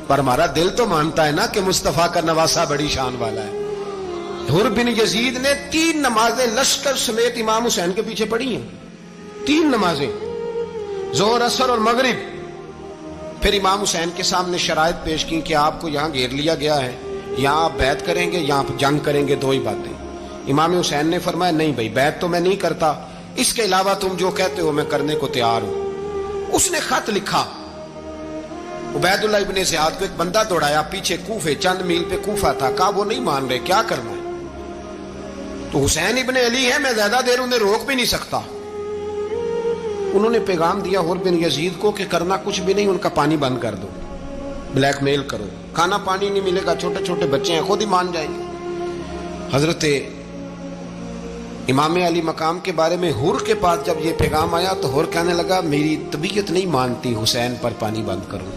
پر ہمارا دل تو مانتا ہے نا کہ مصطفیٰ کا نواسہ بڑی شان والا ہے۔ حر بن یزید نے 3 نمازیں لشکر سمیت امام حسین کے پیچھے پڑھی ہیں، 3 نمازیں، ظہر اثر اور مغرب۔ پھر امام حسین کے سامنے شرائط پیش کی کہ آپ کو یہاں گھیر لیا گیا ہے، یہاں آپ بیعت کریں گے، یہاں آپ جنگ کریں گے، 2 ہی باتیں۔ امام حسین نے فرمایا نہیں بھائی، بیعت تو میں نہیں کرتا، اس کے علاوہ تم جو کہتے ہو میں کرنے کو تیار ہوں۔ اس نے خط لکھا، عبید اللہ ابن زیاد کو ایک بندہ دوڑایا پیچھے کوفے، چند میل پہ کوفہ تھا، کہا وہ نہیں مان رہے، کیا کرنا ہے؟ تو حسین ابن علی ہے، میں زیادہ دیر انہیں روک بھی نہیں سکتا۔ انہوں نے پیغام دیا حر بن یزید کو کہ کرنا کچھ بھی نہیں، ان کا پانی بند کر دو، بلیک میل کرو، کھانا پانی نہیں ملے گا، چھوٹے چھوٹے بچے ہیں، خود ہی مان جائیں گے۔ حضرت امام علی مقام کے بارے میں حر کے پاس جب یہ پیغام آیا تو حر کہنے لگا میری طبیعت نہیں مانتی حسین پر پانی بند کروں۔